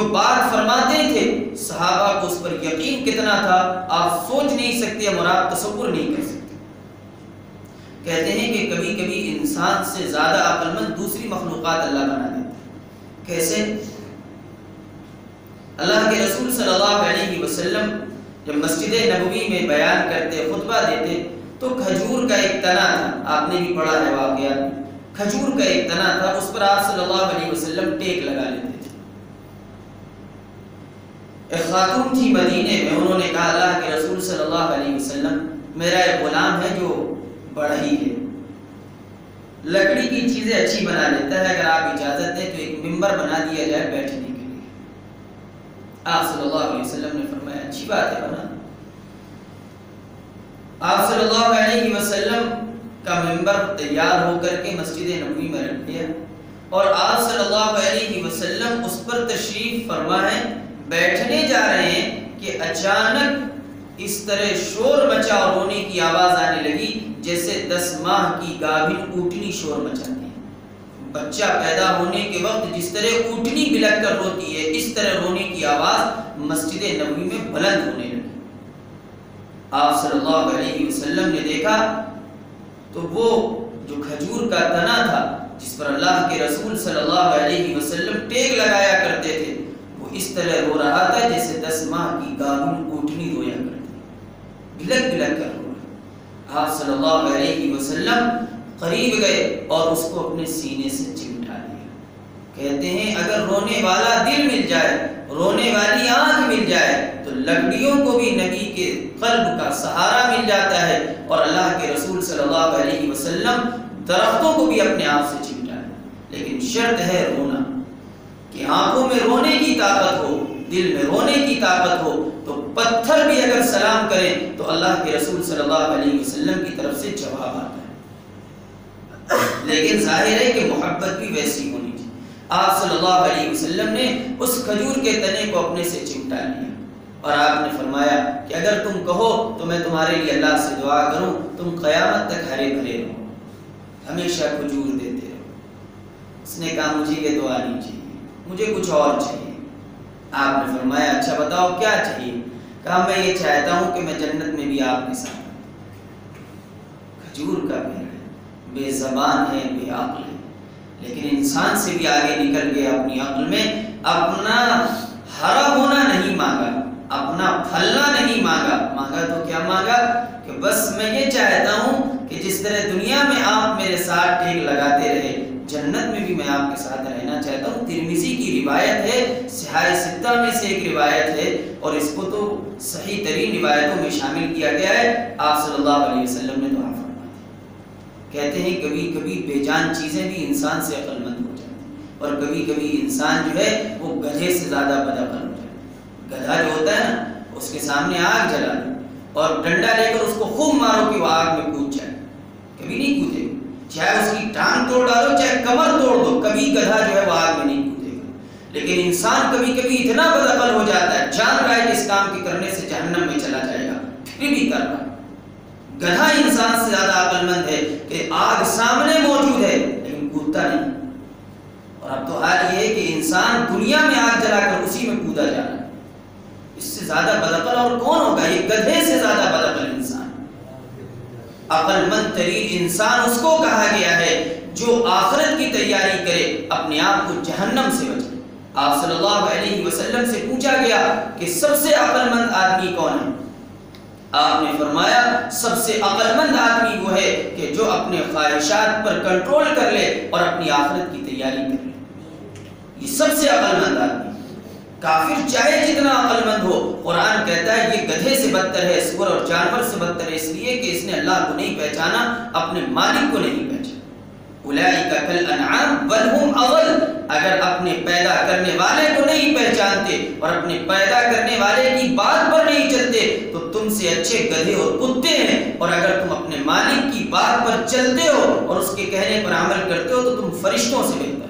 جو بات فرماتے تھے صحابہ کو اس پر یقین کتنا تھا آپ سوچ نہیں سکتے اور آپ تصور نہیں کر سکتے۔ کہتے ہیں کہ کبھی کبھی انسان سے زیادہ عقل مند دوسری مخلوقات اللہ بنا دیتے ہیں۔ کیسے؟ اللہ کے رسول صلی اللہ علیہ وسلم جب مسجد نبوی میں بیان کرتے خطبہ دیتے تو کھجور کا ایک تنا تھا، آپ نے بھی پڑھا ہے واقعہ، کھجور کا ایک تنا تھا، اس پر آپ صلی اللہ علیہ وسلم ٹیک لگا لیتے تھے۔ ایک خاتون تھی مدینے میں، انہوں نے کہا اللہ کے رسول صلی اللہ علیہ وسلم میرا ایک غلام ہے جو بڑھئی ہے، لکڑی کی چیزیں اچھی بنا لیتا ہے، اگر آپ اجازت دیں تو ایک ممبر بنا دیا جائے بیٹھنے کے لیے۔ آپ صلی اللہ علیہ وسلم نے فرمایا اچھی بات ہے بنا۔ آپ صلی اللہ علیہ وسلم کا ممبر تیار ہو کر کے مسجد نبوی میں رکھ دیا اور آپ صلی اللہ علیہ وسلم اس پر تشریف فرما ہے، بیٹھنے جا رہے ہیں کہ اچانک اس طرح شور مچا اور رونے کی آواز آنے لگی جیسے 10 ماہ کی گابھن اونٹنی شور مچاتی ہے۔ بچہ پیدا ہونے کے وقت جس طرح اونٹنی بلک کر روتی ہے اس طرح رونے کی آواز مسجد نبوی میں بلند ہونے لگی۔ آپ صلی اللہ علیہ وسلم نے دیکھا تو وہ جو کھجور کا تنا تھا جس پر اللہ کے رسول صلی اللہ علیہ وسلم ٹیک لگایا کرتے تھے وہ اس طرح رو رہا تھا جیسے 10 ماہ کی گابھن اونٹنی رویا کرتی، بلک بلک کر رو رہا۔ آپ صلی اللہ علیہ وسلم قریب گئے اور اس کو اپنے سینے سے چمٹا لیا۔ کہتے ہیں اگر رونے والا دل مل جائے، رونے والی آنکھ مل جائے تو لکڑیوں کو بھی نبی کے قلب کا سہارا مل جاتا ہے، اور اللہ کے رسول صلی اللہ علیہ وسلم درختوں کو بھی اپنے آپ سے چمٹا ہے۔ لیکن شرط ہے رونا، کہ آنکھوں میں رونے کی طاقت ہو، دل میں رونے کی طاقت ہو تو پتھر بھی اگر سلام کریں تو اللہ کے رسول صلی اللہ علیہ وسلم کی طرف سے جواب آتا ہے۔ لیکن ظاہر ہے کہ محبت بھی ویسی ہونی چاہیے۔ آپ صلی اللہ علیہ وسلم نے اس کھجور کے تنے کو اپنے سے چمٹا لیا اور آپ نے فرمایا کہ اگر تم کہو تو میں تمہارے لیے اللہ سے دعا کروں تم قیامت تک ہرے بھرے رہو، ہمیشہ کھجور دیتے رہو۔ اس نے کہا مجھے یہ دعا نہیں چاہیے، مجھے کچھ اور چاہیے۔ آپ نے فرمایا اچھا بتاؤ کیا چاہیے؟ کہا میں یہ چاہتا ہوں کہ میں جنت میں بھی آپ کے ساتھ ہوں۔ کھجور کا پیڑ ہے، بے زبان ہے، بے عقل ہے، لیکن انسان سے بھی آگے نکل گیا اپنی عقل میں، اپنا ہرا ہونا نہیں مانگا، اپنا پھلنا نہیں مانگا، مانگا تو کیا مانگا کہ بس میں یہ چاہتا ہوں کہ جس طرح دنیا میں آپ میرے ساتھ ٹیک لگاتے رہے جنت میں بھی میں آپ کے ساتھ رہنا چاہتا ہوں۔ ترمذی کی روایت ہے، صحاح ستہ میں سے ایک روایت ہے اور اس کو تو صحیح ترین روایتوں میں شامل کیا گیا ہے۔ آپ صلی اللہ علیہ وسلم نے دعا فرمائی۔ کہتے ہیں کبھی کبھی بے جان چیزیں بھی انسان سے عقل مند ہو جاتی ہیں اور کبھی کبھی انسان جو ہے وہ گدھے سے زیادہ بدعقل ہو جاتا ہے۔ گدھا جو ہوتا ہے نا اس کے سامنے آگ جلا دو اور ڈنڈا لے کر اس کو خوب مارو کہ وہ آگ میں کود جائے، کبھی نہیں کودے گا، چاہے اس کی ٹانگ توڑ ڈالو چاہے کمر توڑ دو، کبھی گدھا جو ہے وہ آگ میں نہیں کودے گا۔ لیکن انسان کبھی کبھی اتنا بدعقل ہو جاتا ہے، جان رہا ہے کہ اس کام کے کرنے سے جہنم میں چلا جائے گا پھر بھی کر رہا ہے۔ گدھا انسان سے زیادہ عقل مند ہے کہ آگ سامنے موجود ہے لیکن کودتا نہیں۔ اور اب تو حال یہ ہے کہ انسان دنیا میں آگ جلا کر اسی میں کودا جا رہا ہے، اس سے زیادہ بدعقل اور کون ہوگا؟ یہ گدھے سے زیادہ بدعقل انسان۔ عقل مند ترین انسان اس کو کہا گیا ہے جو آخرت کی تیاری کرے، اپنے آپ کو جہنم سے بچائے۔ آپ صلی اللہ علیہ وسلم سے پوچھا گیا کہ سب سے عقل مند آدمی کون ہے؟ آپ نے فرمایا سب سے عقل مند آدمی وہ ہے کہ جو اپنے خواہشات پر کنٹرول کر لے اور اپنی آخرت کی تیاری کر لے، یہ سب سے عقل مند آدمی۔ کافر چاہے جتنا عقل مند ہو، قرآن کہتا ہے یہ گدھے سے بدتر ہے، سور اور جانور سے بدتر ہے، اس لیے کہ اس نے اللہ کو نہیں پہچانا، اپنے مالک کو نہیں پہچانا۔ اولئک کالانعام بل هم اضل، اگر اپنے پیدا کرنے والے کو نہیں پہچانتے اور اپنے پیدا کرنے والے کی بات پر نہیں چلتے تو تم سے اچھے گدھے اور کتے ہیں، اور اگر تم اپنے مالک کی بات پر چلتے ہو اور اس کے کہنے پر عمل کرتے ہو تو تم فرشتوں سے بہتر۔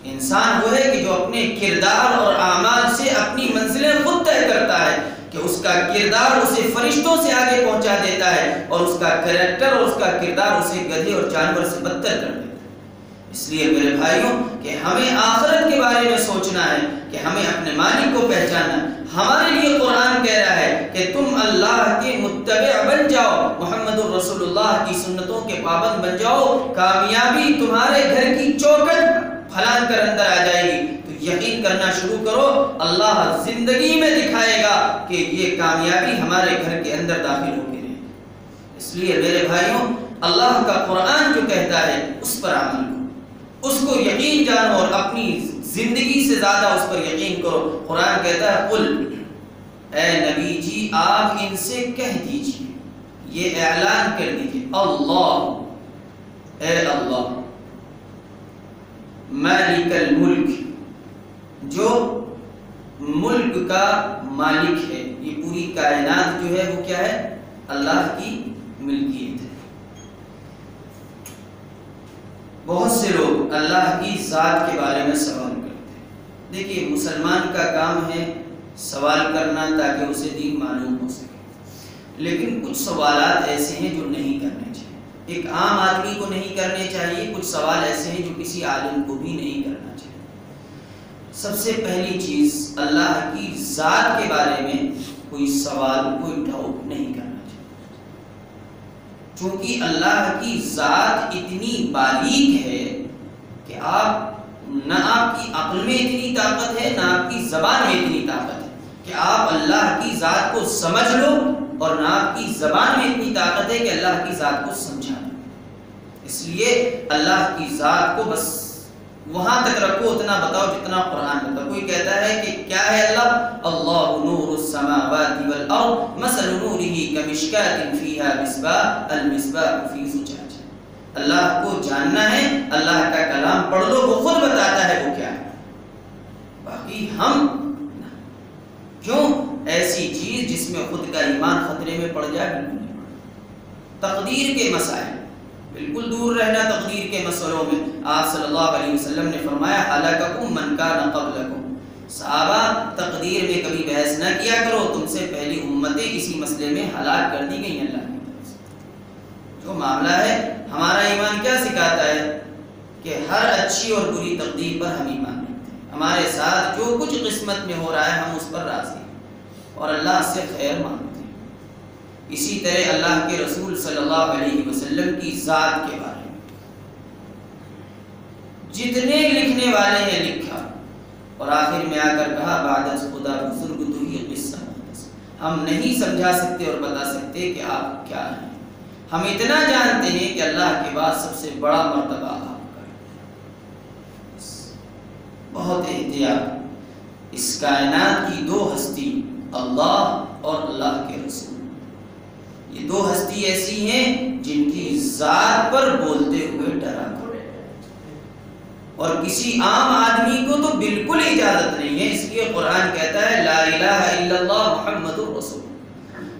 انسان وہ ہے کہ جو اپنے کردار اور اعمال سے اپنی منزلیں خود طے کرتا ہے، کہ اس کا کردار اسے فرشتوں سے آگے پہنچا دیتا ہے اور اس کا کریکٹر اور اس کا کردار اسے گدھے اور جانور سے بدتر کر دیتا ہے۔ اس لیے میرے بھائیوں کہ ہمیں آخرت کے بارے میں سوچنا ہے کہ ہمیں اپنے مالک کو پہچاننا ہے۔ ہمارے لیے قرآن کہہ رہا ہے کہ تم اللہ کے متبع بن جاؤ، محمد الرسول اللہ کی سنتوں کے پابند بن جاؤ، کامیابی تمہارے گھر کی چوکھٹ پھلان کر اندر آ جائے گی۔ تو یقین کرنا شروع کرو، اللہ زندگی میں دکھائے گا کہ یہ کامیابی ہمارے گھر کے اندر داخل ہو کے رہے گی۔ اس لیے میرے بھائیوں، اللہ کا قرآن جو کہتا ہے اس پر عمل کرو، اس کو یقین جانو اور اپنی زندگی سے زیادہ اس پر یقین کرو۔ قرآن کہتا ہے قل، اے نبی جی آپ ان سے کہہ دیجئے، یہ اعلان کر دیجئے، اللہ، اے اللہ، مالک الملک، جو ملک کا مالک ہے، یہ پوری کائنات جو ہے وہ کیا ہے؟ اللہ کی ملکیت ہے۔ بہت سے لوگ اللہ کی ذات کے بارے میں سوال کرتے ہیں۔ دیکھیے مسلمان کا کام ہے سوال کرنا تاکہ اسے دین معلوم ہو سکے، لیکن کچھ سوالات ایسے ہیں جو نہیں کرنے چاہیے، ایک عام آدمی کو نہیں کرنے چاہیے، کچھ سوال ایسے ہیں جو کسی عالم کو بھی نہیں کرنا چاہیے۔ سب سے پہلی چیز، اللہ کی ذات کے بارے میں کوئی سوال، کوئی ڈاؤٹ نہیں کرنا چاہیے، چونکہ اللہ کی ذات اتنی باریک ہے کہ نہ آپ کی عقل میں اتنی طاقت ہے، نہ آپ کی زبان میں اتنی طاقت ہے کہ آپ اللہ کی ذات کو سمجھ لو، اور نہ آپ کی زبان میں اتنی طاقت ہے کہ اللہ کی ذات کو سمجھا دو۔ اس لیے اللہ کی ذات کو بس وہاں تک رکھو، اتنا بتاؤ جتنا قرآن بتاؤ۔ کوئی کہتا ہے کہ کیا ہے اللہ؟ اللہ نور السماوات والارض مثل نورہ کمشکاۃ فیہا مصباح المصباح فی زجاجہ۔ اللہ کو جاننا ہے، اللہ کا کلام پڑھ لو، وہ خود بتاتا ہے وہ کیا ہے، باقی ہم کیوں ایسی چیز جس میں خود کا ایمان خطرے میں پڑ جائے، بالکل نہیں پڑ۔ تقدیر کے مسائل، بالکل دور رہنا تقدیر کے مسئلوں میں۔ آپ صلی اللہ علیہ وسلم نے فرمایا ہلاککم من کان قبلکم، صحابہ تقدیر میں کبھی بحث نہ کیا کرو، تم سے پہلی امتیں اسی مسئلے میں ہلاک کر دی گئی اللہ کی طرف سے۔ جو معاملہ ہے، ہمارا ایمان کیا سکھاتا ہے کہ ہر اچھی اور بری تقدیر پر ہم ایمان رکھتے ہیں، ہمارے ساتھ جو کچھ قسمت میں ہو رہا ہے ہم اس پر راضی ہیں اور اللہ سے خیر مانگتے ہیں۔ اسی طرح اللہ کے رسول صلی اللہ علیہ وسلم کی ذات کے بارے میں جتنے لکھنے والے ہیں لکھا، اور آخر میں آ کر کہا بعد از خدا بزرگ تو ہی قصہ مختصر۔ ہم نہیں سمجھا سکتے اور بتا سکتے کہ آپ کیا ہیں، ہم اتنا جانتے ہیں کہ اللہ کے بعد سب سے بڑا مرتبہ آپ کا ہے۔ بہت احتیاط، اس کائنات کی دو ہستی، اللہ اور اللہ کے رسول، یہ دو ہستی ایسی ہیں جن کی ذات پر بولتے ہوئے ڈرا کرو، اور کسی عام آدمی کو تو بالکل اجازت نہیں ہے۔ اس لیے قرآن کہتا ہے لا الہ الا اللہ محمد الرسول۔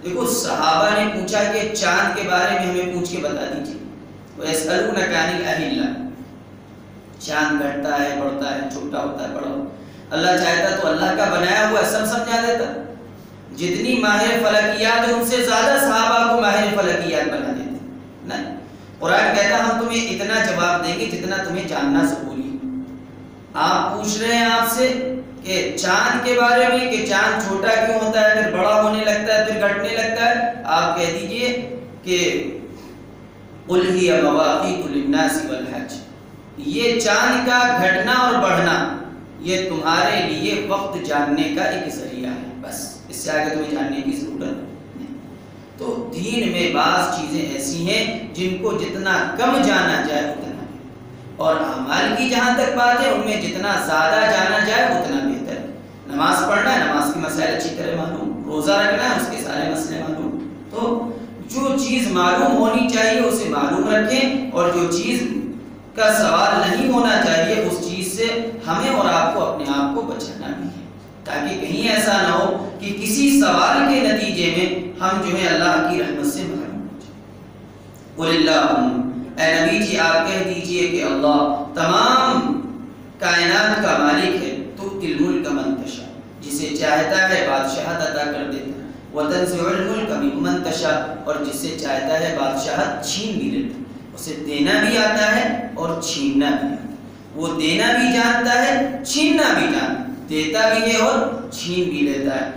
دیکھو صحابہ نے پوچھا کہ چاند کے بارے میں ہمیں پوچھ کے بتا دیجیے، وَيَسْأَلُونَكَ عَنِ الْأَهِلَّةِ، چاند گھٹتا ہے، بڑھتا ہے، چھوٹا ہوتا ہے، بڑا ہوتا ہے، اللہ چاہتا تو اللہ کا بنایا ہوا سب سمجھا دیتا۔ جتنی ماہر فلکیات ان سے زیادہ صحابہ کو ماہر فلکیات بنا دیتے نہیں۔ قرآن کہتا ہم تمہیں اتنا جواب دیں گے جتنا تمہیں جاننا ضروری ہے۔ آپ پوچھ رہے ہیں آپ سے کہ چاند کے بارے میں کہ چاند چھوٹا کیوں ہوتا ہے، پھر بڑا ہونے لگتا ہے، پھر گھٹنے لگتا ہے، آپ کہہ دیجئے کہ قُلْ هِيَ مَوَاقِيتُ لِلنَّاسِ وَالْحَجِّ، یہ چاند کا گھٹنا اور بڑھنا یہ تمہارے لیے وقت جاننے کا ایک ذریعہ ہے، بس اس سے آگے تمہیں جاننے کی ضرورت نہیں۔ تو دین میں بعض چیزیں ایسی ہیں جن کو جتنا کم جانا جائے اتنا، اور اعمال کی جہاں تک بات ہے ان میں جتنا زیادہ جانا جائے اتنا بہتر۔ نماز پڑھنا ہے، نماز کی مسائل اچھی طرح معلوم، روزہ رکھنا ہے، اس کے سارے مسئلے معلوم۔ تو جو چیز معلوم ہونی چاہیے اسے معلوم رکھیں، اور جو چیز کا سوال نہیں ہونا چاہیے اس چیز سے ہمیں اور آپ کو اپنے آپ کو بچانا بھی ہے، تاکہ کہیں ایسا نہ ہو کہ کسی سوال کے نتیجے میں ہم جو ہے اللہ کی رحمت سے محروم ہو جائیں۔ قُلِ اللَّهُمَّ، اے نبی جی آپ کہہ دیجئے کہ اللہ تمام کائنات کا مالک ہے، تؤتی الملک من تشاء، جسے چاہتا ہے بادشاہت عطا کر دیتا ہے، وتنزع الملک ممن تشاء، اور جسے چاہتا ہے بادشاہت چھین بھی لیتا ہے۔ اسے دینا بھی آتا ہے اور چھیننا بھی آتا ہے۔ وہ دینا بھی جانتا ہے، چھیننا بھی جانتا ہے، دیتا بھی ہے اور چھین بھی لیتا ہے۔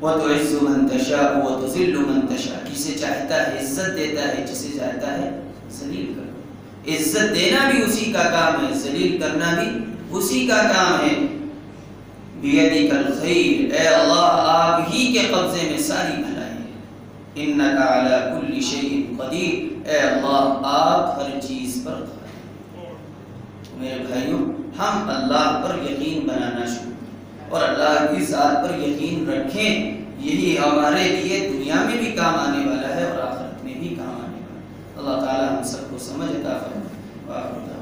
وَتُعِزُّ مَن تَشَاءُ وَتُذِلُّ مَن تَشَاءُ، جسے چاہتا ہے عزت دیتا ہے، جسے چاہتا ہے ذلیل کرتا ہے۔ عزت دینا بھی اسی کا کام ہے، ذلیل کرنا بھی اسی کا کام ہے۔ بِيَدِكَ الْخَيْرُ، اے اللہ آپ ہی کے قبضے میں ساری بھلائی ہے۔ إِنَّكَ عَلَى كُلِّ شَيْءٍ قَدِيرٌ، اے اللہ آپ ہر چیز پر قادر ہیں۔ میرے بھائیوں، ہم اللہ پر یقین بنانا شروع کریں اور اللہ کی ذات پر یقین رکھیں، یہی ہمارے لیے دنیا میں بھی کام آنے والا ہے اور آخرت میں بھی کام آنے والا ہے۔ اللہ تعالی ہم سب کو سمجھ عطا فرمائے۔